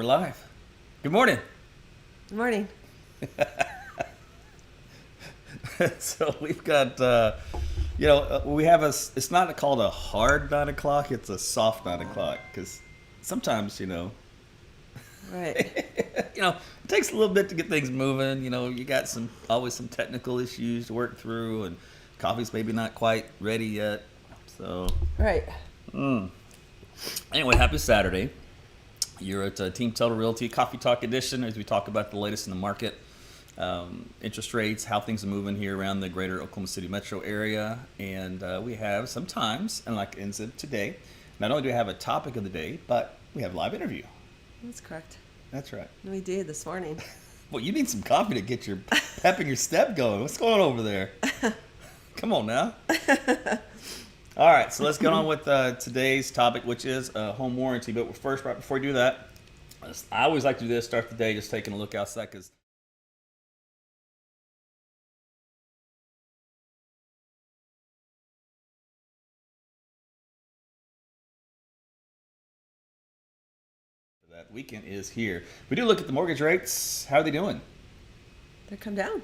live. Good morning. Good morning. So we've got, we have it's not called a hard 9 o'clock, it's a soft 9 o'clock. Because sometimes, Right. it takes a little bit to get things moving. You got always some technical issues to work through, and coffee's maybe not quite ready yet. So, Right. Anyway, happy Saturday. You're at Team Tuttle Realty Coffee Talk Edition as we talk about the latest in the market, interest rates, how things are moving here around the greater Oklahoma City metro area. And we have sometimes, and like ends of today, not only do we have a topic of the day, but we have a live interview. That's correct. That's right. We did this morning. Well, you need some coffee to get your pep and your step going. What's going on over there? Come on now. All right, so let's get on with today's topic, which is home warranty. But first, right before we do that, I always like to do this, start the day just taking a look outside, because that weekend is here. We do look at the mortgage rates. How are they doing? They come down.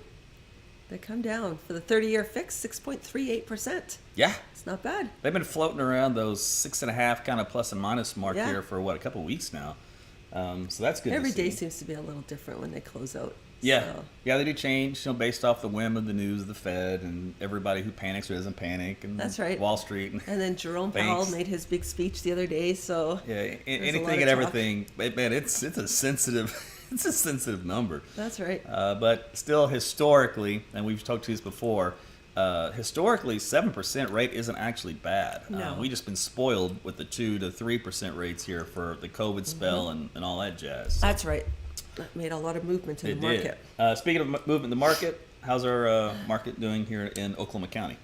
They come down. For the 30-year fix, 6.38%. Yeah. It's not bad. They've been floating around those 6.5 kind of plus and minus mark Yeah. here for, a couple of weeks now. So that's good Every to see. day seems to be a little different when they close out. Yeah, So, yeah, they do change, based off the whim of the news of the Fed and everybody who panics or doesn't panic, and That's right. Wall Street. and then Jerome Powell Banks. made his big speech the other day, so Yeah, a lot anything of and talk. everything. Man, it's a sensitive, it's a sensitive number. that's right. But still, historically, and we've talked to this before, historically, 7% rate isn't actually bad. No. We just been spoiled with the 2 to 3% rates here for the COVID spell and all that jazz. So That's right. That made a lot of movement in it the market. did. Speaking of movement in the market, how's our market doing here in Oklahoma County?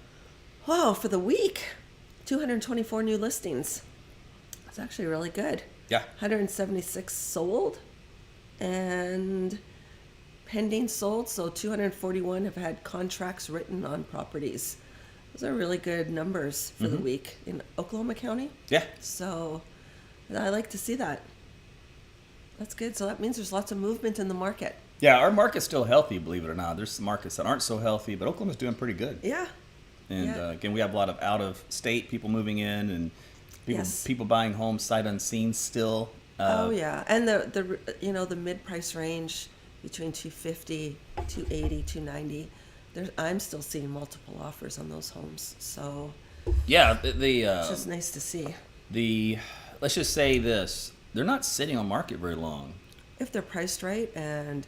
Wow, for the week, 224 new listings. It's actually really good. Yeah. 176 sold and pending sold, so 241 have had contracts written on properties. Those are really good numbers for the week in Oklahoma County. Yeah. So I like to see that. That's good. So that means there's lots of movement in the market. Yeah, our market's still healthy, believe it or not. There's some markets that aren't so healthy, but Oklahoma's doing pretty good. Yeah. And Yeah. again, we have a lot of out-of-state people moving in, and Yes. people buying homes sight unseen still. Oh yeah, and the mid-price range between 250, 280, 290. I'm still seeing multiple offers on those homes, so Yeah, it's just nice to see. let's just say this: they're not sitting on market very long. If they're priced right and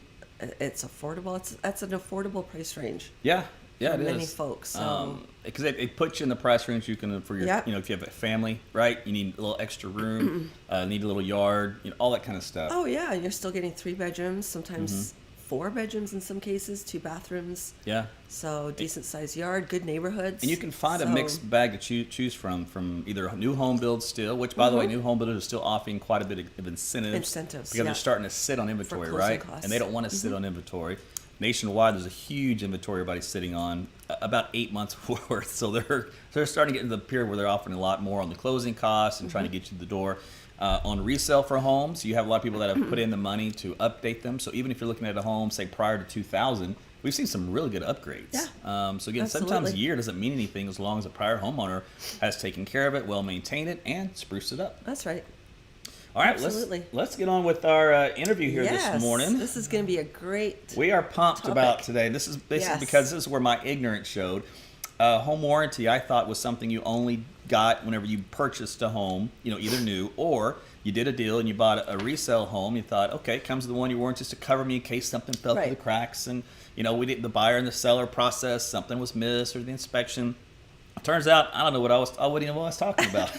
it's affordable, that's an affordable price range. Yeah, it for is. many folks. So Because it puts you in the price range you can for your, Yeah. if you have a family, right? You need a little extra room, need a little yard, all that kind of stuff. oh yeah, you're still getting 3 bedrooms, sometimes 4 bedrooms in some cases, 2 bathrooms. Yeah. So decent sized yard, good neighborhoods. And you can find a So- mixed bag to choose from either new home builds still, which by the way, new home builders are still offering quite a bit of incentives. Incentives, Because yeah. they're starting to sit on inventory, closing right? costs. And they don't want to sit on inventory. Nationwide, there's a huge inventory everybody's sitting on, about 8 months worth. So they're starting to get into the period where they're offering a lot more on the closing costs and trying to get you to the door. On resale for homes, you have a lot of people that have put in the money to update them. So even if you're looking at a home, say prior to 2000, we've seen some really good upgrades. Yeah. So again, sometimes Absolutely. a year doesn't mean anything as long as a prior homeowner has taken care of it, well maintained it, and spruced it up. That's right. All right, Absolutely. let's get on with our interview here Yes, this morning. this is going to be a great. We are pumped topic. about today. This is Yes. because this is where my ignorance showed. Home warranty, I thought, was something you only got whenever you purchased a home, either new or you did a deal and you bought a resale home. You thought, okay, it comes with the 1-year warranty just to cover me in case something fell through Right. the cracks, and we did the buyer and the seller process, something was missed or the inspection. Turns out, I don't know I wouldn't even know what I was talking about.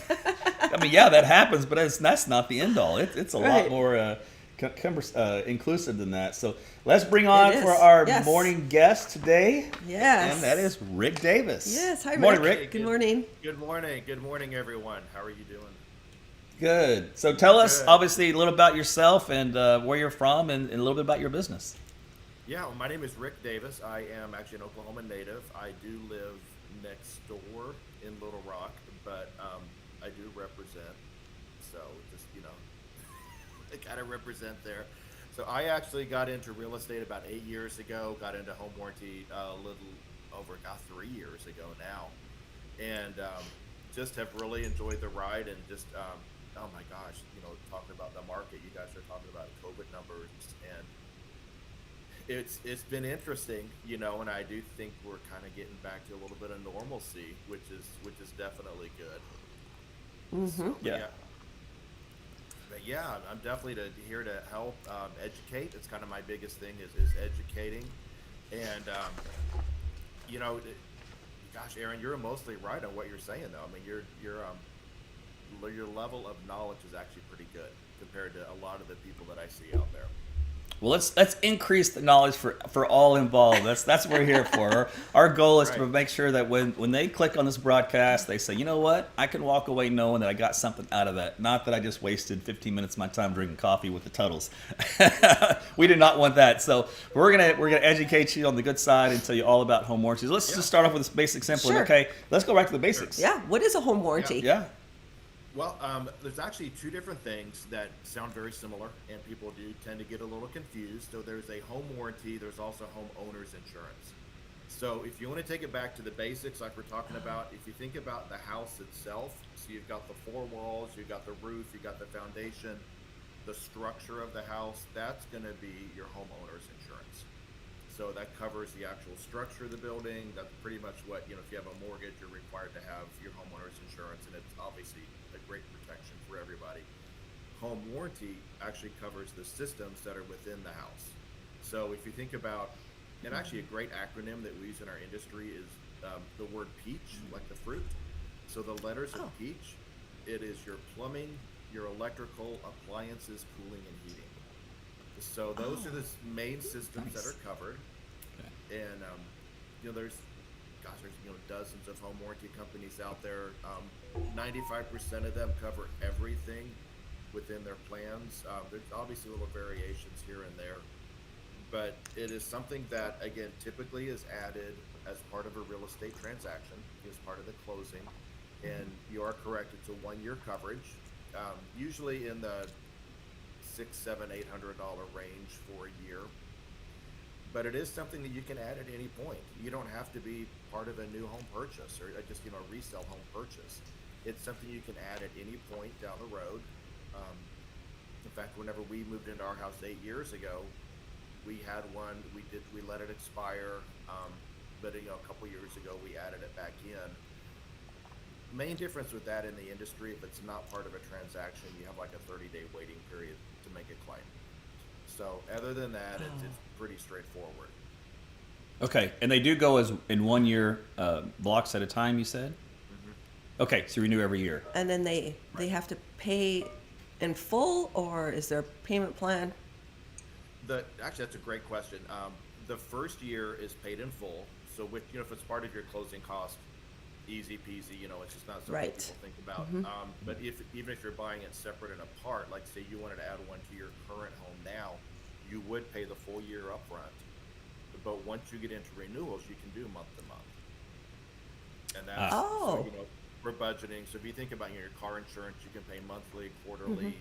I mean, yeah, that happens, but that's not the end all. It's a lot Right. more inclusive than that. So let's bring on It is. for our Yes. morning guest today. Yes. And that is Rick Davis. Yes. Hi, Rick. Morning, Rick. Good morning. Good morning. Good morning, everyone. How are you doing? Good. So tell us, Good. obviously, a little about yourself and where you're from and a little bit about your business. Yeah, well, my name is Rick Davis. I am actually an Oklahoma native. I do live next door in Little Rock, but I do represent. So just kind of represent there. So I actually got into real estate about 8 years ago. Got into home warranty a little over 3 years ago now, and just have really enjoyed the ride. And just oh my gosh, talking about the market, you guys are talking about COVID numbers, and it's been interesting, and I do think we're kind of getting back to a little bit of normalcy, which is definitely good. So, Yeah. But yeah, I'm definitely here to help educate. It's kind of my biggest thing is educating, and gosh, Aaron, you're mostly right on what you're saying though. I mean, your level of knowledge is actually pretty good compared to a lot of the people that I see out there. Well, let's increase the knowledge for all involved. That's what we're here for. Our goal is to Right. make sure that when they click on this broadcast, they say, you know what, I can walk away knowing that I got something out of that. Not that I just wasted 15 minutes of my time drinking coffee with the Tuttles. We do not want that. So we're gonna educate you on the good side and tell you all about home warranties. Let's just start off with this basic, simple. Sure. Okay, let's go back to the basics. Yeah. What is a home warranty? Yeah. Well, there's actually two different things that sound very similar, and people do tend to get a little confused. So there's a home warranty. There's also homeowner's insurance. So if you want to take it back to the basics, like we're talking about, if you think about the house itself, so you've got the four walls, you've got the roof, you've got the foundation, the structure of the house, that's going to be your homeowner's insurance. So that covers the actual structure of the building. That's pretty much what, if you have a mortgage, you're required to have your homeowner's insurance, and it's obviously a great protection for everybody. Home warranty actually covers the systems that are within the house. So if you think about, and actually a great acronym that we use in our industry is the word PEACH, like the fruit. So the letters of PEACH, it is your plumbing, your electrical, appliances, cooling, and heating. So those are the main systems that are covered. Okay. And there's dozens of home warranty companies out there. 95% of them cover everything within their plans. There's obviously little variations here and there, but it is something that, again, typically is added as part of a real estate transaction, as part of the closing. And you are correct; it's a 1-year coverage, usually in the $600, $700, $800 range for a year. But it is something that you can add at any point. You don't have to be part of a new home purchase or just a resale home purchase. It's something you can add at any point down the road. In fact, whenever we moved into our house 8 years ago, we had one. We let it expire, but a couple years ago we added it back in. Main difference with that in the industry, if it's not part of a transaction, you have like a 30-day waiting period to make a claim. So other than that, it's pretty straightforward. Okay, and they do go as in 1 year blocks at a time, you said? Mm-hmm. Okay, so you renew every year. And then they have to pay in full, or is there a payment plan? Actually, that's a great question. The first year is paid in full. So if it's part of your closing cost, easy peasy, it's just not something Right. people think about. But even if you're buying it separate and apart, like say you wanted to add one to your current home now, you would pay the full year up front. But once you get into renewals, you can do month to month. And that's for budgeting. So if you think about your car insurance, you can pay monthly, quarterly,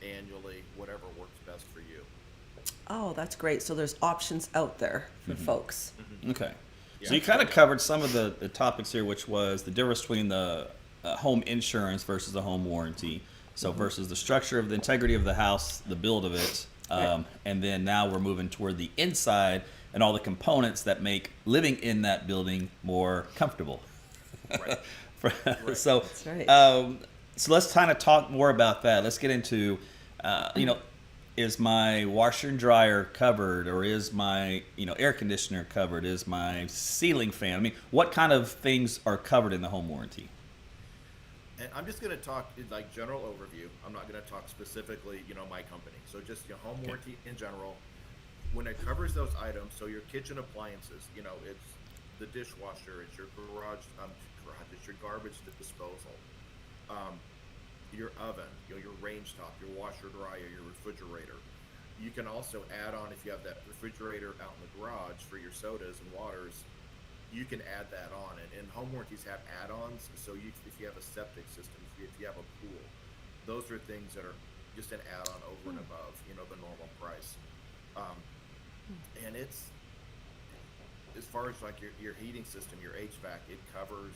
annually, whatever works best for you. Oh, that's great. So there's options out there for folks. Okay. Yeah. So you kind of covered some of the topics here, which was the difference between the home insurance versus a home warranty. So versus the structure of the integrity of the house, the build of it, Right. and then now we're moving toward the inside and all the components that make living in that building more comfortable. Right. So, That's right. So let's kind of talk more about that. Let's get into, is my washer and dryer covered, or is my air conditioner covered? Is my ceiling fan? I mean, what kind of things are covered in the home warranty? And I'm just going to talk in like general overview. I'm not going to talk specifically, my company. So just home warranty in general. When it covers those items, so your kitchen appliances, it's the dishwasher, it's your it's your garbage disposal, your oven, your range top, your washer dryer, your refrigerator. You can also add on, if you have that refrigerator out in the garage for your sodas and waters, you can add that on. And home warranties have add-ons. So if you have a septic system, if you have a pool, those are things that are, just an add-on over and above, the normal price. And it's, as far as like your heating system, your HVAC, it covers,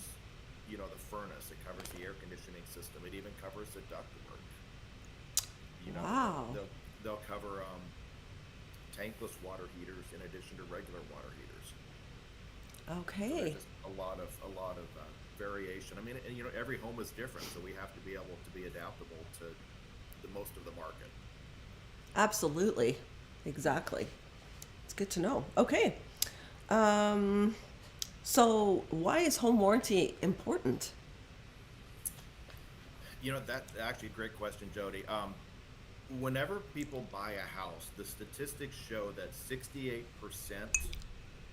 the furnace, it covers the air conditioning system, it even covers the ductwork. Wow. They'll cover tankless water heaters in addition to regular water heaters. So Okay. there's just a lot of variation. I mean, and every home is different, so we have to be able to be adaptable to the most of the market. Absolutely. Exactly. It's good to know. Okay. So why is home warranty important? That's actually a great question, Jody. Whenever people buy a house, the statistics show that 68%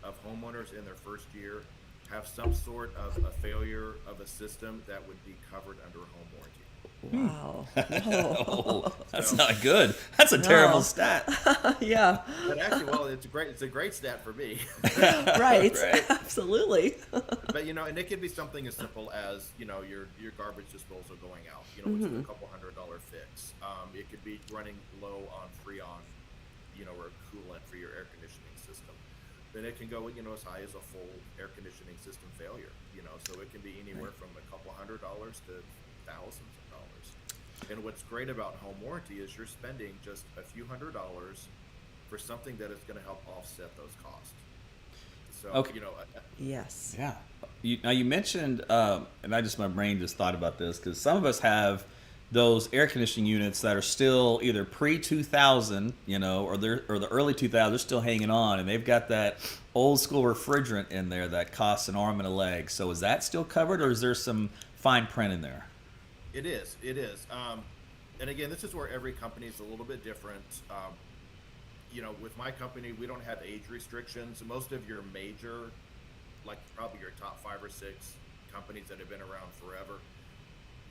of homeowners in their first year have some sort of a failure of a system that would be covered under a home warranty. Wow. Oh, that's not good. That's a terrible No. stat. Yeah. But actually, well, it's a great stat for me. Right. Right. Absolutely. But and it could be something as simple as your garbage disposal going out, which is a couple $100 fix. It could be running low on Freon, or coolant for your air conditioning system. Then it can go as high as a full air conditioning system failure. So it can be anywhere from a couple $100 to thousands of dollars. And what's great about home warranty is you're spending just a few $100s for something that is going to help offset those costs. So Okay. Yes. Yeah. You mentioned, and my brain just thought about this because some of us have those air conditioning units that are still either pre-2000, or the early 2000s, they're still hanging on, and they've got that old school refrigerant in there that costs an arm and a leg. So is that still covered, or is there some fine print in there? It is. And again, this is where every company is a little bit different. With my company, we don't have age restrictions. Most of your major, like probably your top 5 or 6 companies that have been around forever,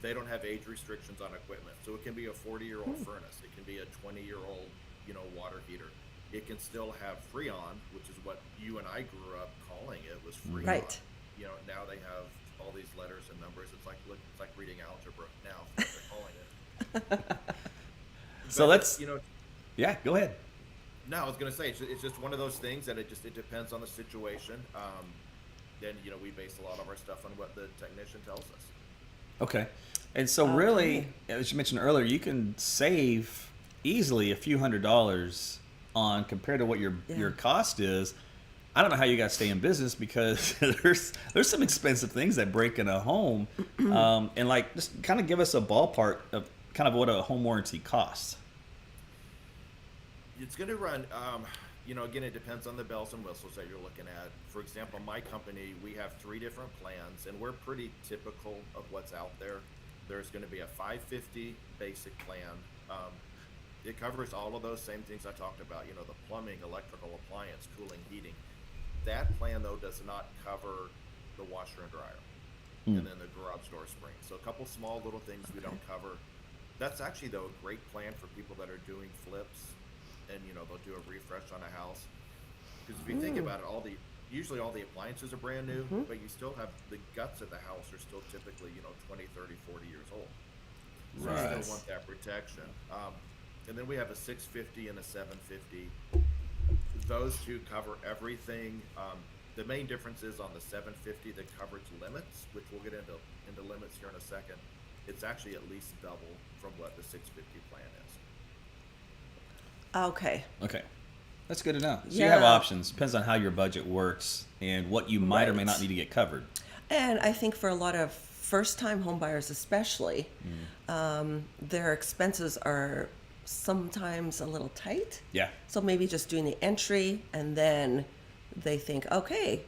they don't have age restrictions on equipment. So it can be a 40-year-old furnace. It can be a 20-year-old, water heater. It can still have Freon, which is what you and I grew up calling it, was Freon. Right. Now they have all these letters and numbers. It's like reading algebra now. That's what they're calling it. So But let's, yeah, go ahead. No, I was going to say it's just one of those things that it depends on the situation. Then we base a lot of our stuff on what the technician tells us. Okay. And so really, as you mentioned earlier, you can save easily a few $100s on compared to what your cost is. I don't know how you guys stay in business because there's some expensive things that break in a home. And like, just kind of give us a ballpark of kind of what a home warranty costs. It's going to run, again, it depends on the bells and whistles that you're looking at. For example, my company, we have 3 different plans, and we're pretty typical of what's out there. There's going to be a $550 basic plan. It covers all of those same things I talked about, the plumbing, electrical, appliance, cooling, heating. That plan, though, does not cover the washer and dryer and then the garage door spring. So a couple small little things we don't cover. That's actually, though, a great plan for people that are doing flips. And they'll do a refresh on a house, because if you think about it, usually all the appliances are brand new, but you still have the guts of the house are still typically 20, 30, 40 years old. So Right. you still want that protection. And then we have a 650 and a 750. Those two cover everything. The main difference is on the 750, the coverage limits, which we'll get into limits here in a second. It's actually at least double from what the 650 plan is. Okay. Okay. That's good to know. So you have Yeah. options. Depends on how your budget works and what you might or may Right. not need to get covered. And I think for a lot of first-time home buyers especially, their expenses are sometimes a little tight. Yeah. So maybe just doing the entry, and then they think, okay,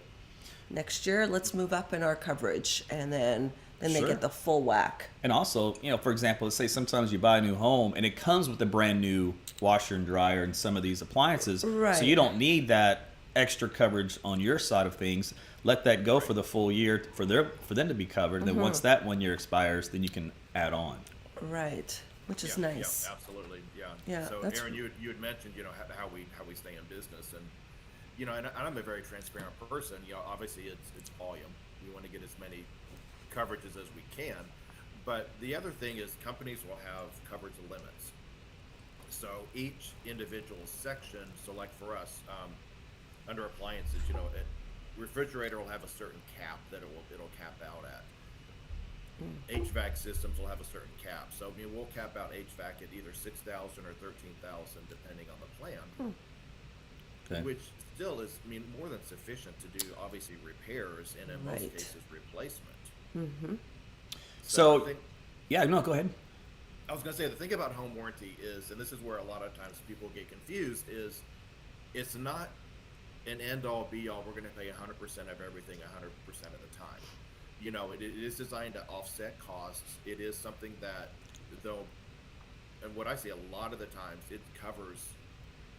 next year let's move up in our coverage, and then they Sure. get the full whack. And also, for example, let's say sometimes you buy a new home and it comes with a brand new washer and dryer and some of these appliances. Right. So you don't need that extra coverage on your side of things. Let that go for the full year for them to be covered. And then once that 1 year expires, then you can add on. Right, which is Yeah, nice. Yeah, absolutely. Yeah. Yeah, So that's- Aaron, you had mentioned, how we stay in business, and and I'm a very transparent person. Obviously it's volume. We want to get as many coverages as we can. But the other thing is companies will have coverage limits. So each individual section, so like for us, under appliances, refrigerator will have a certain cap that it'll cap out at. HVAC systems will have a certain cap. So we'll cap out HVAC at either 6,000 or 13,000 depending on the plan. Okay. Which still is, more than sufficient to do obviously repairs and in most Right. cases replacement. So, I think, yeah, no, go ahead. I was going to say the thing about home warranty is, and this is where a lot of times people get confused, is it's not an end all be all. We're going to pay 100% of everything 100% of the time. It is designed to offset costs. It is something that, though, and what I see a lot of the times, it covers,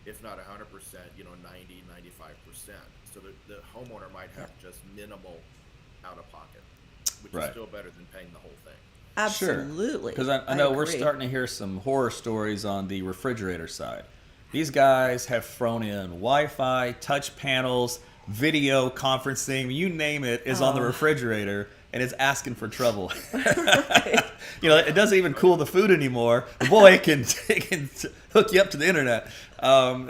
if not 100%, 90, 95%. So the homeowner might have just minimal out of pocket, which Right. is still better than paying the whole thing. Absolutely. Because I know we're agree. starting to hear some horror stories on the refrigerator side. These guys have thrown in Wi-Fi, touch panels, video conferencing, you name it, is on the refrigerator, and it's asking for trouble. It doesn't even cool the food anymore. Boy, it can hook you up to the internet.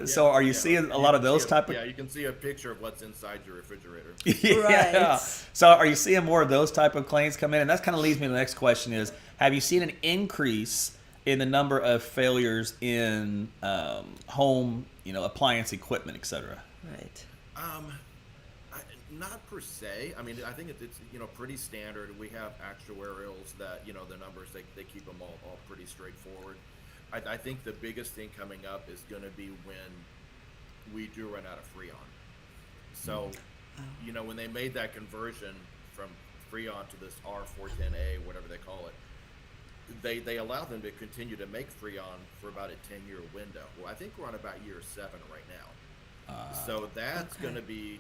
So are you seeing a lot of those type of... Yeah, you can see a picture of what's inside your refrigerator. Yeah. Right. So are you seeing more of those type of claims come in? And that kind of leads me to the next question is, have you seen an increase in the number of failures in home, appliance equipment, et cetera? Right. Not per se. I think it's pretty standard. We have actuarials that the numbers they keep them all pretty straightforward. I think the biggest thing coming up is going to be when we do run out of Freon. So, when they made that conversion from Freon to this R410A, whatever they call it, they allow them to continue to make Freon for about a 10-year window. Well, I think we're on about year 7 right now. So that's going to be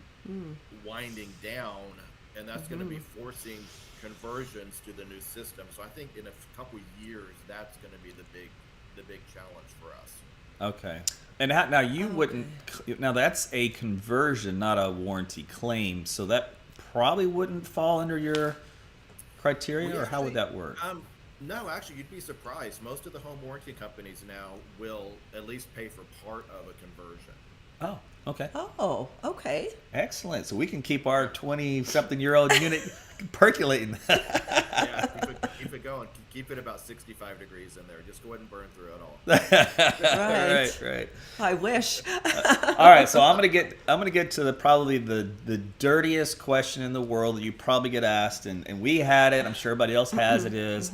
winding down, and that's going to be forcing conversions to the new system. So I think in a couple years, that's going to be the big challenge for us. Okay. And now you wouldn't... Now that's a conversion, not a warranty claim. So that probably wouldn't fall under your criteria, or how would that work? No, actually, you'd be surprised. Most of the home warranty companies now will at least pay for part of a conversion. Oh, okay. Oh, okay. Excellent. So we can keep our 20-something-year-old unit percolating. Yeah, keep it going. Keep it about 65 degrees in there. Just go ahead and burn through it all. Right. I wish. All right, so I'm gonna get to probably the dirtiest question in the world that you probably get asked, and we had it. I'm sure everybody else has it. Is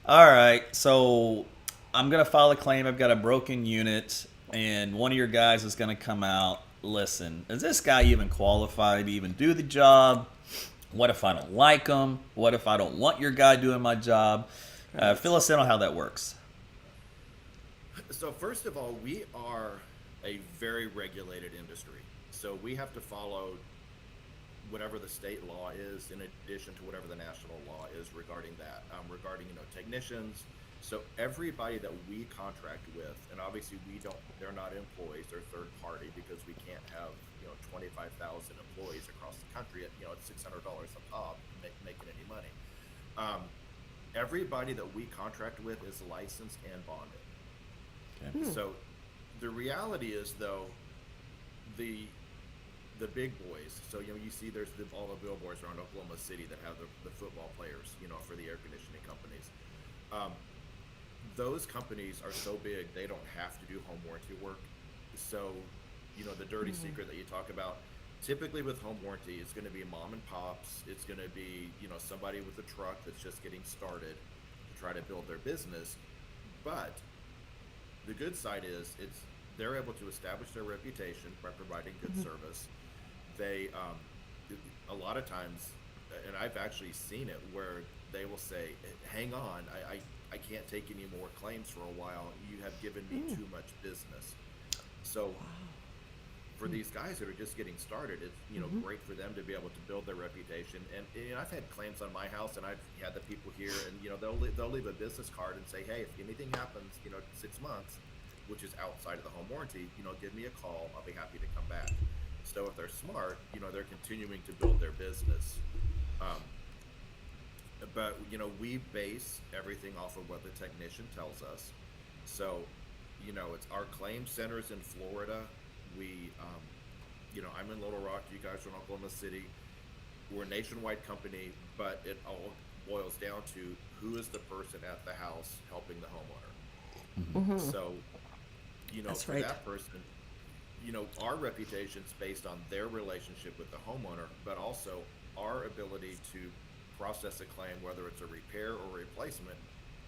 all right. So I'm gonna file a claim. I've got a broken unit, and one of your guys is gonna come out. Listen, is this guy even qualified to even do the job? What if I don't like him? What if I don't want your guy doing my job? Fill us in on how that works. So first of all, we are a very regulated industry. So we have to follow whatever the state law is, in addition to whatever the national law is regarding that, regarding technicians. So everybody that we contract with, and obviously they're not employees, they're third party, because we can't have 25,000 employees across the country at $600 a pop making any money. Everybody that we contract with is licensed and bonded. Okay. So the reality is, though, the big boys. So you see there's all the billboards around Oklahoma City that have the football players, for the air conditioning companies. Those companies are so big they don't have to do home warranty work. So the dirty secret that you talk about, typically with home warranty, it's going to be mom and pops. It's going to be somebody with a truck that's just getting started to try to build their business. But the good side is they're able to establish their reputation by providing good service. They a lot of times, and I've actually seen it, where they will say, hang on, I can't take any more claims for a while. You have given me too much business. So for these guys that are just getting started, it's great for them to be able to build their reputation. And I've had claims on my house, and I've had the people here, and they'll leave a business card and say, hey, if anything happens 6 months, which is outside of the home warranty, give me a call. I'll be happy to come back. So if they're smart, they're continuing to build their business. But we base everything off of what the technician tells us. So it's our claim centers in Florida. We, I'm in Little Rock. You guys are in Oklahoma City. We're a nationwide company, but it all boils down to who is the person at the house helping the homeowner. So, That's for right. that person, our reputation's based on their relationship with the homeowner, but also our ability to process a claim, whether it's a repair or replacement,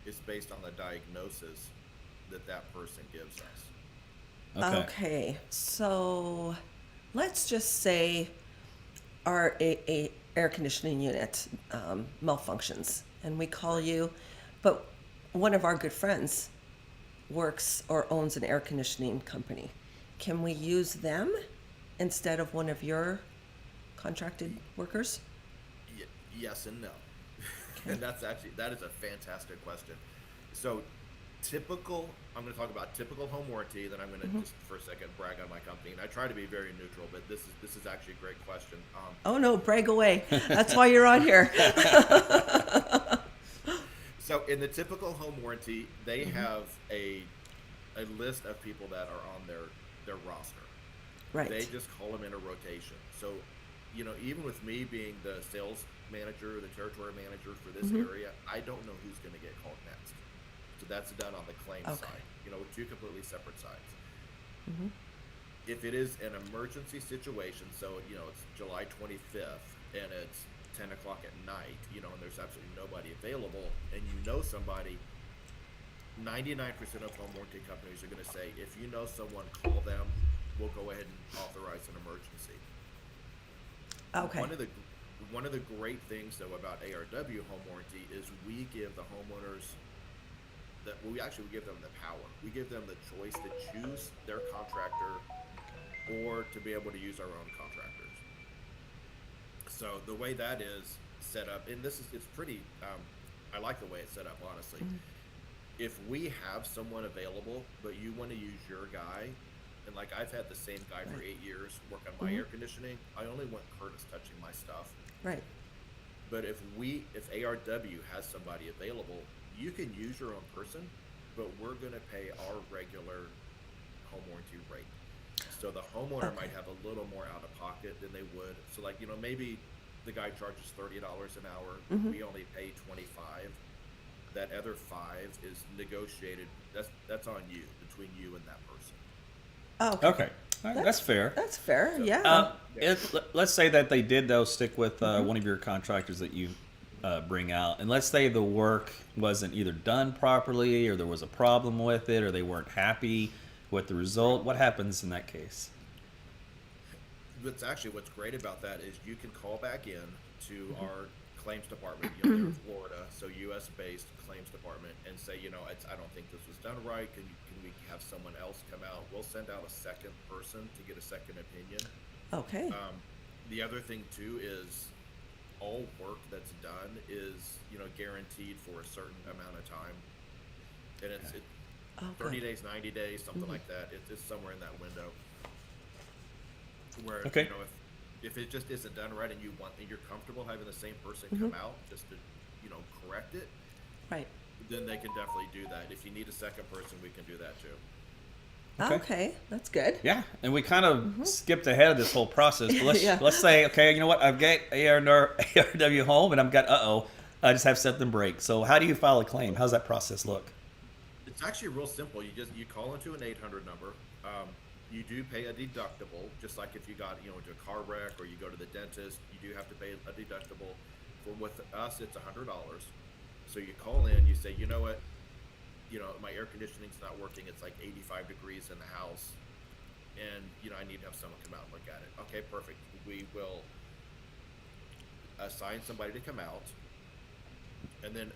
is based on the diagnosis that person gives us. Okay, so let's just say our air conditioning unit malfunctions, and we call you, but one of our good friends works or owns an air conditioning company. Can we use them instead of one of your contracted workers? Yes and no. And that is a fantastic question. So I'm going to talk about typical home warranty, then I'm going to just for a second brag on my company. And I try to be very neutral, but this is actually a great question. Oh no, brag away. That's why you're on here. So in the typical home warranty, they have a list of people that are on their roster. Right. They just call them in a rotation. So, even with me being the sales manager, the territory manager for this area, I don't know who's going to get called next. So that's done on the claim side, two completely separate sides. If it is an emergency situation, so, it's July 25th and it's 10 o'clock at night, and there's absolutely nobody available, and somebody, 99% of home warranty companies are going to say, if you know someone, call them. We'll go ahead and authorize an emergency. Okay. One of the great things though about ARW Home Warranty is we give the homeowners we give them the power. We give them the choice to choose their contractor or to be able to use our own contractors. So the way that is set up, and it's pretty, I like the way it's set up, honestly. If we have someone available, but you want to use your guy, and like I've had the same guy for 8 years work on my air conditioning, I only want Curtis touching my stuff. Right. But if ARW has somebody available, you can use your own person, but we're going to pay our regular home warranty rate. So the homeowner might have a little more out of pocket than they would. So like, maybe the guy charges $30 an hour. We only pay $25. That other $5 is negotiated. That's on you, between you and that person. Okay. Okay. All right, that's fair. That's fair. Yeah. Let's say that they did, though, stick with one of your contractors that you bring out. And let's say the work wasn't either done properly or there was a problem with it or they weren't happy with the result. What happens in that case? What's great about that is you can call back in to our claims department, they're in Florida, so U.S. based claims department, and say, I don't think this was done right. Can we have someone else come out? We'll send out a second person to get a second opinion. Okay. The other thing too is all work that's done is guaranteed for a certain amount of time, and it's 30 days, 90 days, something like that. It's somewhere in that window where if it just isn't done right and you're comfortable having the same person come out just to correct it, right, then they can definitely do that. If you need a second person, we can do that too. Okay, that's good. Yeah, and we kind of skipped ahead of this whole process. But let's say, okay, you know what? I've got ARW Home, and I just have something break. So how do you file a claim? How's that process look? It's actually real simple. You call into an 800 number. You do pay a deductible, just like if you got into a car wreck or you go to the dentist. You do have to pay a deductible. With us, it's $100. So you call in, you say, you know what? My air conditioning's not working. It's like 85 degrees in the house, and I need to have someone come out and look at it. Okay, perfect. We will assign somebody to come out, and then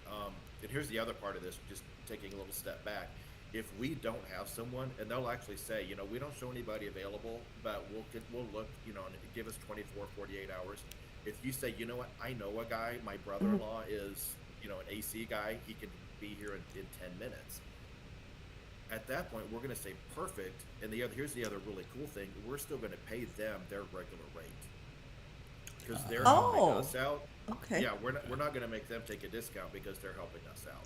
and here's the other part of this. Just taking a little step back. If we don't have someone, and they'll actually say, we don't show anybody available, but we'll look, and give us 24, 48 hours. If you say, you know what, I know a guy, my brother-in-law is, an AC guy, he could be here in 10 minutes. At that point, we're going to say perfect. And here's the other really cool thing. We're still going to pay them their regular rate because they're helping us out. Okay. Yeah, we're not going to make them take a discount because they're helping us out.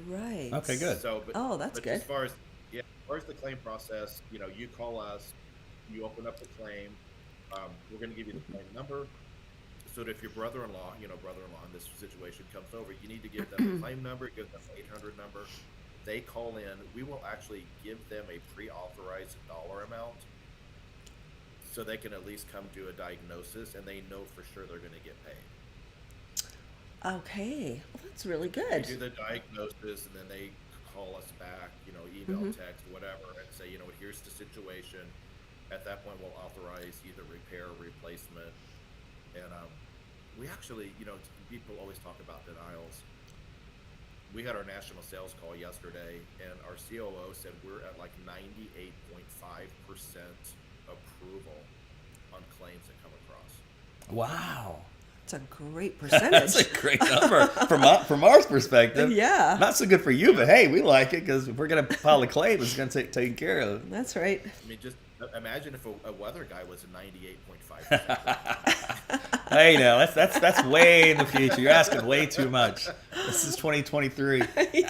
Right. Okay, good. So, that's good. As far as Yeah, as far as the claim process, you call us, you open up the claim. We're going to give you the claim number. So that if your brother-in-law in this situation comes over, you need to give them the claim number, give them the 800 number. They call in. We will actually give them a pre-authorized dollar amount so they can at least come to a diagnosis and they know for sure they're going to get paid. Okay, well, that's really They good. do the diagnosis and then they call us back, email, text, whatever, and say, here's the situation. At that point, we'll authorize either repair or replacement. And we actually, people always talk about denials. We had our national sales call yesterday, and our COO said we're at like 98.5% approval on claims that come across. Wow. It's a great That's a percentage. great number from our perspective. Yeah. Not so good for you, but hey, we like it because if we're going to file a claim, it's going to take taken care of. That's right. I mean, just imagine if a weather guy was a 98.5%. Hey, now that's way in the future. You're asking way too much. This is 2023. Right.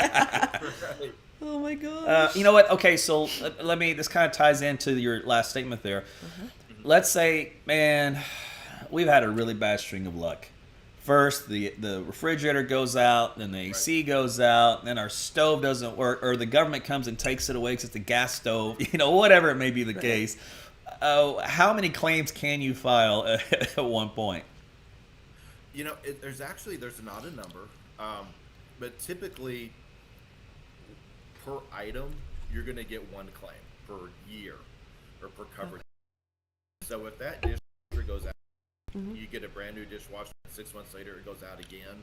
Oh my gosh. You know what? Okay, so let me. This kind of ties into your last statement there. Let's say, man, we've had a really bad string of luck. First, the refrigerator goes out, then the AC goes out, then our stove doesn't work, or the government comes and takes it away because it's a gas stove. Whatever it may be the case. How many claims can you file at one point? There's not a number, but typically per item, you're going to get one claim per year or per coverage. So if that dishwasher goes out, you get a brand new dishwasher, 6 months later it goes out again.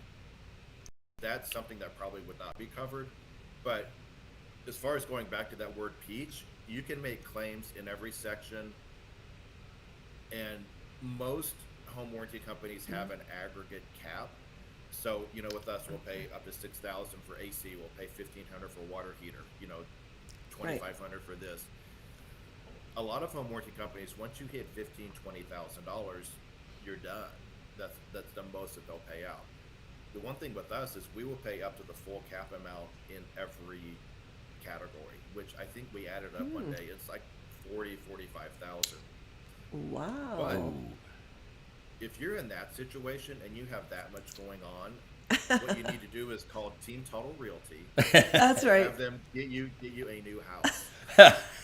That's something that probably would not be covered. But as far as going back to that word peach, you can make claims in every section, and most home warranty companies have an aggregate cap. So, with us, we'll pay up to $6,000 for AC, we'll pay $1,500 for water heater, $2,500 for this. A lot of home warranty companies, once you hit $15,000-$20,000, you're done. That's the most that they'll pay out. The one thing with us is we will pay up to the full cap amount in every category, which I think we added up one day. It's like 45,000. Wow. But if you're in that situation and you have that much going on, what you need to do is call Team Tuttle Realty. That's right. Have them get you a new house.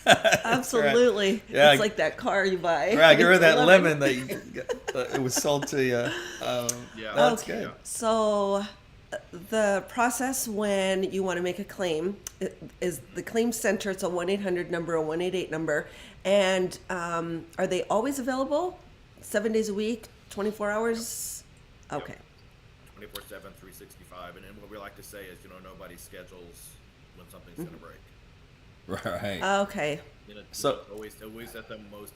Absolutely. Yeah. It's like that car you buy. Right, get rid of It's that a lemon that you it was sold to you. Yeah. That's Okay. good. Yeah. So the process when you want to make a claim is the claim center. It's a 1-800 number, a 188 number. And are they always available? 7 days a week, 24 hours? Okay. 24/7, 365. And then what we like to say is, nobody schedules when something's going to break. Right. Okay. So- always at the most.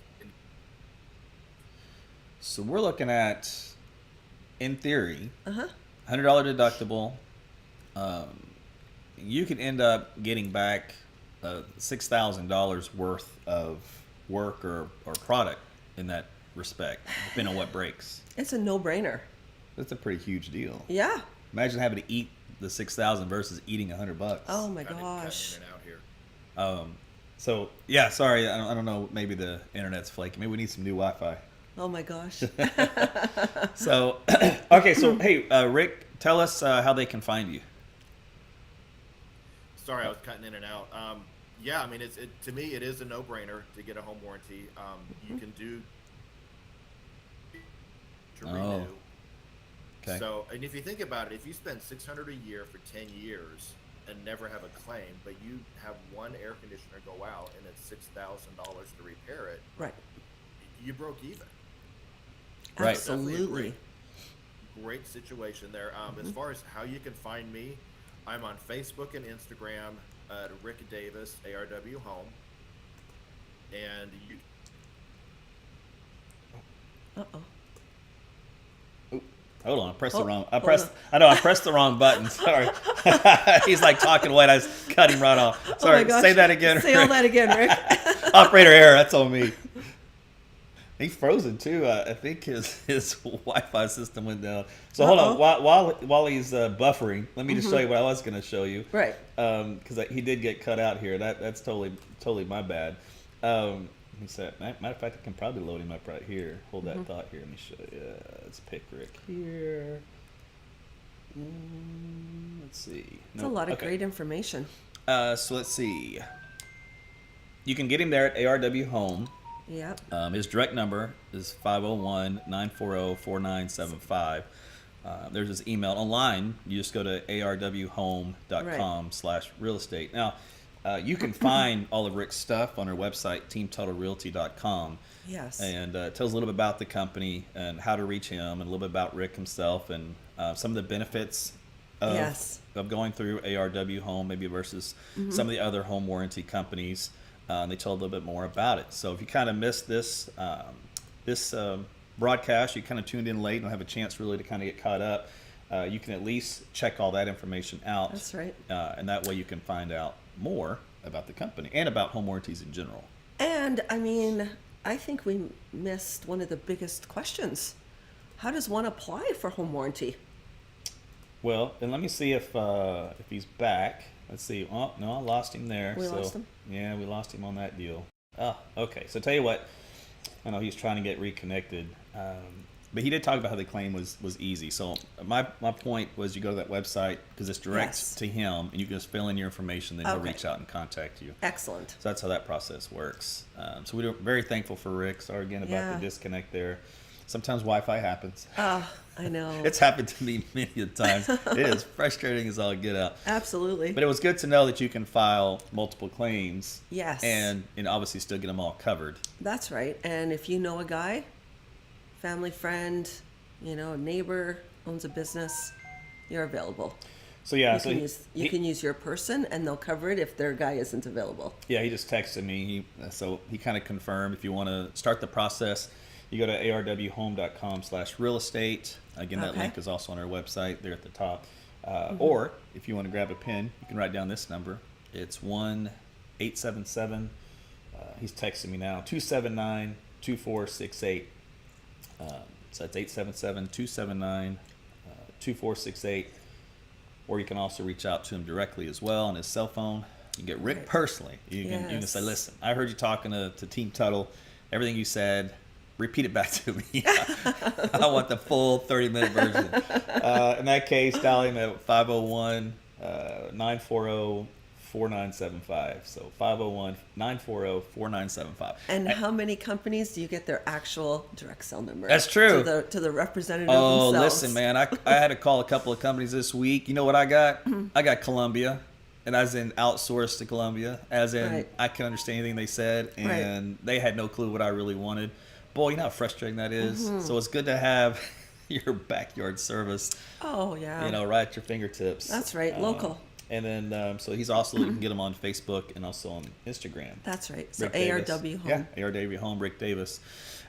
So we're looking at, in theory, Uh-huh. $100 deductible. You could end up getting back $6,000 worth of work or product in that respect, depending on what breaks. It's a no-brainer. That's a pretty huge deal. Yeah. Imagine having to eat the $6,000 versus eating $100. Oh my Cutting gosh. in and out here. So yeah, sorry, I don't know. Maybe the internet's flaky. Maybe we need some new Wi-Fi. Oh my gosh. So okay, so hey, Rick, tell us how they can find you. Sorry, I was cutting in and out. Yeah, I mean, to me, it is a no-brainer to get a home warranty. You can do to renew. Okay. So, and if you think about it, if you spend $600 a year for 10 years and never have a claim, but you have one air conditioner go out and it's $6,000 to repair it, Right. you broke even. Right. Absolutely. Great situation there. As far as how you can find me, I'm on Facebook and Instagram at Rick Davis, ARW Home, and you. Uh-oh. Hold on, I pressed the Hold- wrong. hold on. I pressed the wrong button. Sorry. He's like talking away. I just cut him right off. Sorry. Oh my gosh. Say that again. Say all Rick. that again, Rick. Operator error. That's on me. He's frozen too. I think his Wi-Fi system went down. So hold on, while he's buffering, let me just show you what I was going to show you. Right. Because he did get cut out here. That's totally my bad. He said, matter of fact, I can probably load him up right here. Hold that thought here. Let me show you. Let's pick Rick here. Let's see. It's a lot of great information. So let's see. You can get him there at ARW Home. Yep. His direct number is 501-940-4975. There's his email. Online, you just go to arwhome.com/real estate. Now, you can find all of Rick's stuff on our website, teamtuttlerealty.com. Yes. And it tells a little bit about the company and how to reach him and a little bit about Rick himself and some of the benefits of going through ARW Home maybe versus some of the other home warranty companies. They tell a little bit more about it. So if you kind of missed this broadcast, you kind of tuned in late and don't have a chance really to kind of get caught up, you can at least check all that information out. That's right. And that way you can find out more about the company and about home warranties in general. And I mean, I think we missed one of the biggest questions. How does one apply for home warranty? Well, and let me see if he's back. Let's see. Oh, no, I lost him there. We lost him? Yeah, we lost him on that deal. Oh, okay. So tell you what, I know he's trying to get reconnected. But he did talk about how the claim was easy. So my point was you go to that website because it's direct to him and you can just fill in your information, then he'll reach out and contact you. Excellent. So that's how that process works. So we're very thankful for Rick. Sorry again about the disconnect there. Sometimes Wi-Fi happens. Oh, I know. It's happened to me many a times. It is frustrating as all get out. Absolutely. But it was good to know that you can file multiple claims. Yes. And obviously still get them all covered. That's right. And if you know a guy, family friend, a neighbor, owns a business, you're available. So yeah, you can use your person and they'll cover it if their guy isn't available. Yeah, he just texted me. He kind of confirmed if you want to start the process, you go to arwhome.com/real estate. Again, that link is also on our website there at the top. Or if you want to grab a pen, you can write down this number. It's 1-877. He's texting me now, 279-2468. So that's 877-279-2468. Or you can also reach out to him directly as well on his cell phone. You can get Rick personally. You can say, listen, I heard you talking to Team Tuttle. Everything you said, repeat it back to me. I want the full 30-minute version. In that case, dial him at 501-940-4975. So 501-940-4975. And how many companies do you get their actual direct cell number? That's true. To the representative themselves. Listen, man, I had to call a couple of companies this week. You know what I got? I got Columbia. And as in outsourced to Columbia. As in I couldn't understand anything they said. And they had no clue what I really wanted. Boy, you know how frustrating that is. So it's good to have your backyard service. Oh, yeah. Right at your fingertips. That's right. Local. And then, so he's also, you can get him on Facebook and also on Instagram. That's right. So Rick ARW Home. Yeah, ARW Home, Rick Davis.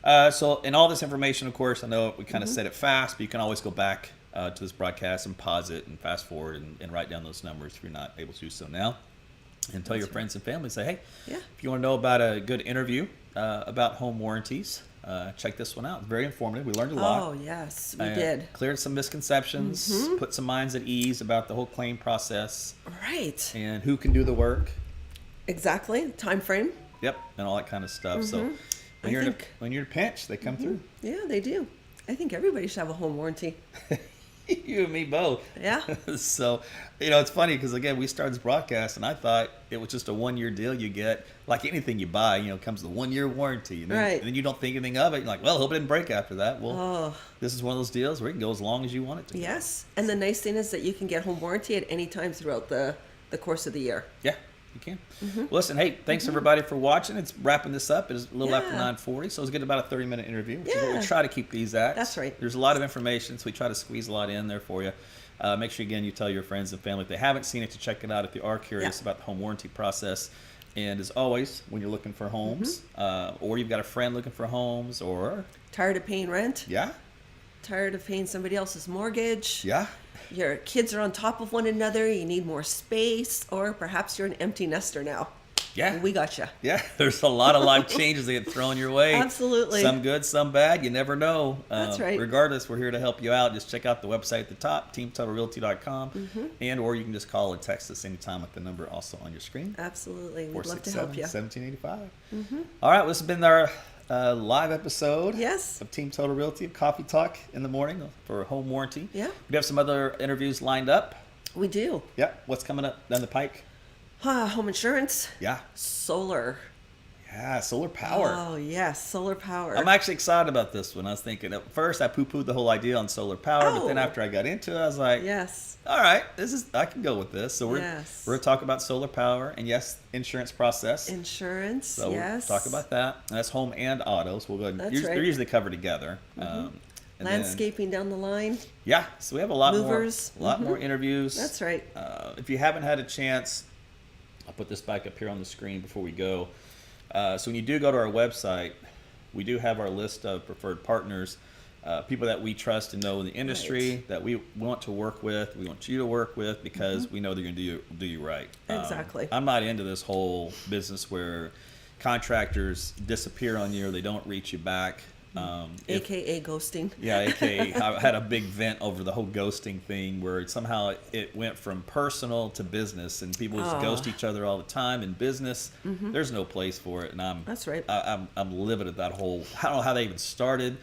And all this information, of course, I know we kind of said it fast, but you can always go back to this broadcast and pause it and fast forward and write down those numbers if you're not able to do so now. And tell your friends and family, say, hey, if you want to know about a good interview about home warranties, check this one out. It's very informative. We learned a lot. Oh, yes, we did. Cleared some misconceptions, put some minds at ease about the whole claim process. Right. And who can do the work. Exactly. Time frame. Yep, and all that kind of stuff. So when you're in a pinch, they come through. Yeah, they do. I think everybody should have a home warranty. You and me both. Yeah. So, it's funny because, again, we started this broadcast, and I thought it was just a one-year deal you get. Like anything you buy, comes with a one-year warranty. And then, and then you don't think anything of it. You're like, well, hope it didn't break after that. Well, this is one of those deals where it can go as long as you want it to. Yes. And the nice thing is that you can get home warranty at any time throughout the course of the year. Yeah. You can. Listen, hey, thanks everybody for watching. It's wrapping this up. It's a little after 9:40, so it's getting about a 30-minute interview, which is what we try to keep these at. That's right. There's a lot of information, so we try to squeeze a lot in there for you. Make sure, again, you tell your friends and family if they haven't seen it to check it out if you are curious about the home warranty process. And as always, when you're looking for homes, or you've got a friend looking for homes, or... Tired of paying rent? Yeah. Tired of paying somebody else's mortgage? Yeah. Your kids are on top of one another, you need more space, or perhaps you're an empty nester now. Yeah. we got you. Yeah, there's a lot of life changes that get thrown your way. Absolutely. Some good, some bad. You never know. That's right. Regardless, we're here to help you out. Just check out the website at the top, teamtuttlerealty.com, and or you can just call and text us anytime at the number also on your screen. Absolutely. We'd love to help you. 467-1785. All right, well, this has been our live episode Yes. of Team Total Realty, Coffee Talk in the morning for home warranty. Yeah. We have some other interviews lined up. We do. Yeah, what's coming up down the pike? Home insurance. Yeah. Solar. Yeah, solar power. Oh, yes. Solar power. I'm actually excited about this one. I was thinking at first I poo-pooed the whole idea on solar power, but then Oh. after I got into it, I was like, Yes. all right, I can go with this. So we're Yes. going to talk about solar power and yes, insurance process. Insurance. So yes. we'll talk about that. And that's home and auto. So we'll go ahead and That's right. they're usually covered together. And then- Landscaping down the line. yeah, so we have a lot Movers. more interviews. That's right. If you haven't had a chance, I'll put this back up here on the screen before we go. So when you do go to our website, we do have our list of preferred partners, people that we trust and know in the industry Right. that we want to work with. We want you to work with because we know they're going to do you right. Exactly. I'm not into this whole business where contractors disappear on you or they don't reach you back. AKA ghosting. Yeah, aka I had a big vent over the whole ghosting thing where somehow it went from personal to business and people just ghost each other all the time in business. There's no place for it, and That's right. I'm livid at that whole. I don't know how they even started.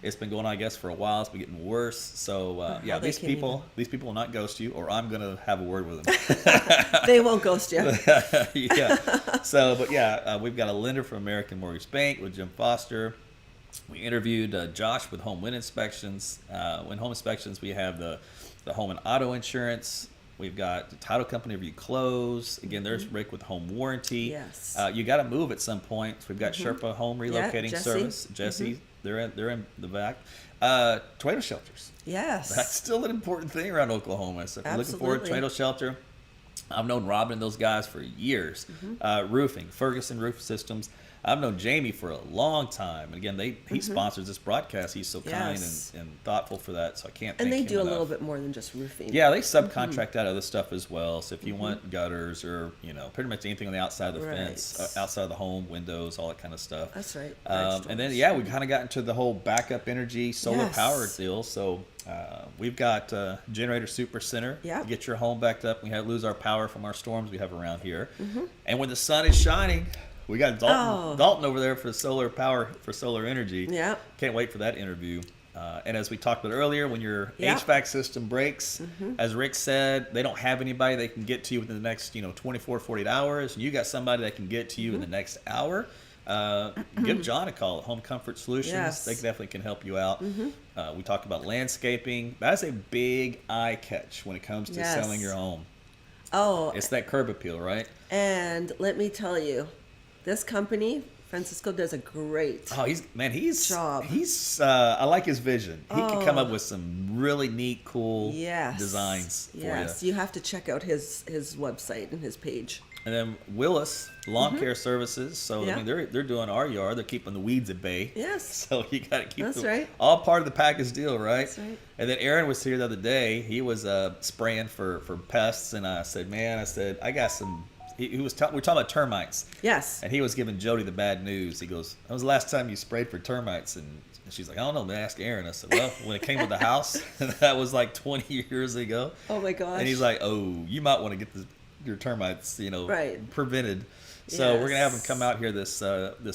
It's been going on, I guess, for a while. It's been getting worse. So yeah, they these can people will not ghost you, or I'm gonna have a word with them. They won't ghost you. Yeah. So, but yeah, we've got a lender from American Mortgage Bank with Jim Foster. We interviewed Josh with Home Wind Inspections. When Home Inspections, we have the home and auto insurance. We've got the title company review close. Again, there's Rick with Home Warranty. Yes. You got to move at some point. So we've got Sherpa Home Relocating Jesse. Service. Jesse, they're in the back. Tornado shelters. Yes. That's still an important thing around Oklahoma. So if you're looking for a Absolutely. tornado shelter, I've known Robin and those guys for years. Roofing, Ferguson Roof Systems. I've known Jamie for a long time. And again, he sponsors this broadcast. He's so kind Yes. and thoughtful for that. So I can't And thank they him do a enough. little bit more than just roofing. Yeah, they subcontract out other stuff as well. So if you want gutters or, pretty much anything on the outside of the Right. fence, outside of the home, windows, all that kind of stuff. That's right. And then, yeah, we kind of got into the whole backup energy, solar Yes. power deal. So we've got Generator Super Center Yep. to get your home backed up. We lose our power from our storms we have around here. And when the sun is shining, we got Dalton over there for solar power, for solar energy. Yeah. Can't wait for that interview. And as we talked about earlier, when your Yep. HVAC system breaks, as Rick said, they don't have anybody that can get to you within the next 24, 48 hours. And you got somebody that can get to you in the next hour. Give John a call at Home Comfort Solutions. Yes. They definitely can help you out. We talked about landscaping. That's a big eye catch when it comes to Yes. selling your home. Oh, It's that curb appeal, right? and let me tell you, this company, Francisco, does a great He's job. I like his vision. He can come Oh. up with some really neat, cool yes. designs for Yes, you. you have to check out his website and his page. And then Willis Lawn Care Services. So Yeah. I mean, they're doing our yard. They're keeping the weeds at bay. Yes. So you got to keep That's them right. all part of the package deal, right? That's right. And then Aaron was here the other day. He was spraying for pests, and I said, I got some. He was we're talking about termites, Yes. and he was giving Jody the bad news. He goes, "When was the last time you sprayed for termites?" And she's like, "I don't know, man. Ask Aaron." I said, "Well, when it came with the house, that was like 20 years ago." Oh my gosh. And he's like, "Oh, you might want to get your termites, Right. prevented." So we're gonna have him Yes. come out here this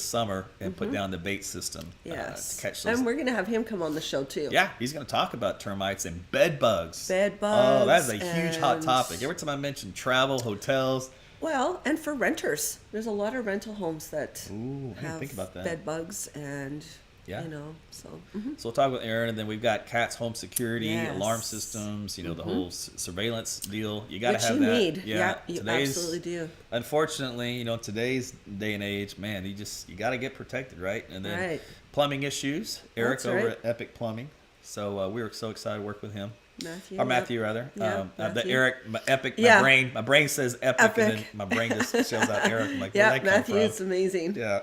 summer and put down the bait system Yes. to catch those. And we're going to have him come on the show too. Yeah, he's gonna talk about termites and bed bugs. Bed Oh, that's a bugs huge hot and- topic. Every time I mention travel, hotels. Well, and for renters, there's a lot of rental homes that Ooh, I didn't have think about that. bed bugs and, Yeah. so. So we'll talk with Aaron, and then we've got Cat's home security, Yes. alarm systems. The whole surveillance deal. You got to Which have you that. need. Yeah, you today's- absolutely do. Unfortunately, today's day and age, man, you got to get protected, right? And then Right. plumbing issues. Eric That's over right. at Epic Plumbing. So we were so excited to work with him. Matthew. Or yep. Matthew, rather. Yeah, The Matthew. Eric, Epic, Yeah. my brain says Epic, and then Epic. my brain just shows out Eric. I'm like, Yeah, where'd that come Matthew from? is amazing. Yeah.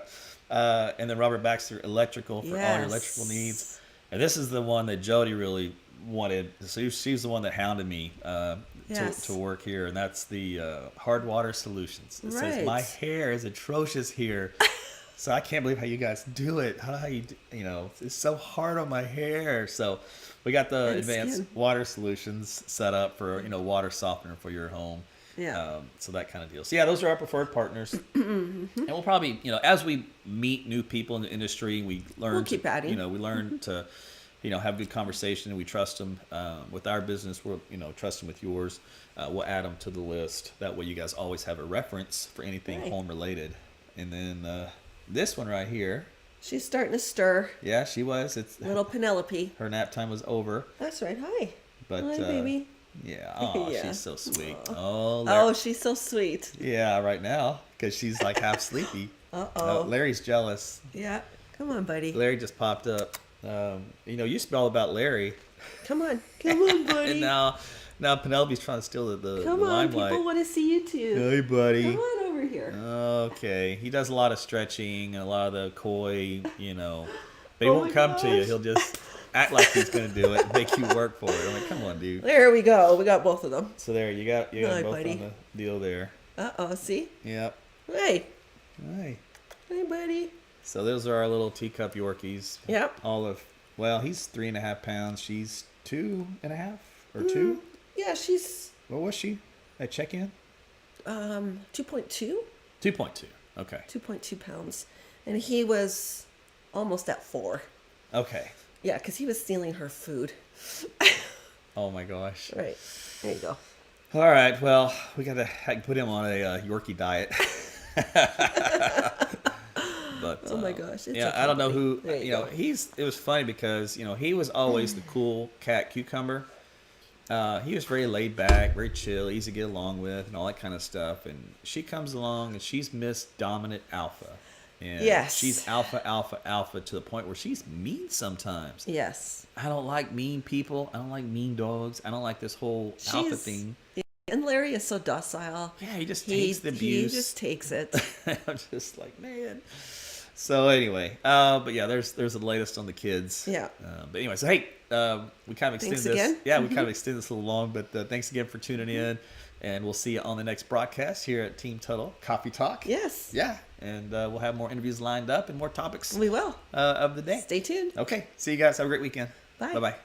And then Robert Baxter Electrical for all your electrical Yes. needs. And this is the one that Jody really wanted. So she's the one that hounded me. Yes. to work here, and that's the Hard Water Solutions. It says my Right. hair is atrocious here. So I can't believe how you guys do it. How you it's so hard on my hair. So we got the And advanced skin. water solutions set up for water softener for your home. Yeah. So that kind of deal. So yeah, those are our preferred partners. And we'll probably as we meet new people in the industry, we learn. We'll keep adding. We learn to have good conversation, and we trust them with our business. We'll trust them with yours. We'll add them to the list. That way, you guys always have a reference for anything Right. home related. And then this one right here, She's starting to stir. yeah, she was. It's Little Penelope. her nap time was over, That's right. Hi. but Hi, baby. yeah, oh, Yeah. she's so sweet. Aw. Oh, Oh, she's so sweet. yeah, right now because she's like half sleepy. Uh-oh. Larry's jealous. Yeah. Come on, buddy. Larry just popped up. Used to be all about Larry. Come on. Come on, buddy. And now Penelope's trying to steal the Come on. limelight. People want to see you too. Hey, buddy. Come on over here. Okay. He does a lot of stretching and a lot of the coy, but he Oh won't my come to you. gosh. He'll just act like he's going to do it and make you work for it. I'm like, come on, dude. There we go. We got both of them. So there, you got Hi, both buddy. on the deal there. Uh-oh. See? Yep. Hey. Hey. Hey, buddy. So those are our little teacup Yorkies. Yep. He's 3.5 pounds. She's 2.5 or 2. Yeah, she's What was she? At check-in? 2.2. 2.2. Okay. 2.2 pounds. And he was almost at 4. Okay. Yeah, because he was stealing her food. Oh my gosh. Right. There you go. All right. Well, we got to put him on a Yorkie diet. But Oh my gosh. It's yeah, okay, I don't know buddy. who. There you go. It was funny because he was always the cool cat cucumber. He was very laid back, very chill, easy to get along with, and all that kind of stuff. And she comes along, and she's Miss Dominant Alpha. And Yes. she's alpha, alpha, alpha to the point where she's mean sometimes. Yes. I don't like mean people. I don't like mean dogs. I don't like this whole alpha She's- thing. And Larry is so docile. Yeah, he just takes the abuse. He just takes it. I'm just like, man. So anyway, but yeah, there's the latest on the kids. Yeah. But anyway, so hey, we kind of extended Thanks this. again. Yeah, we kind of extended this a little long, but thanks again for tuning in, and we'll see you on the next broadcast here at Team Tuttle Coffee Talk. Yes. Yeah, and we'll have more interviews lined up and more topics We will. of the day. Stay tuned. Okay, see you guys. Have a great weekend. Bye. Bye-bye.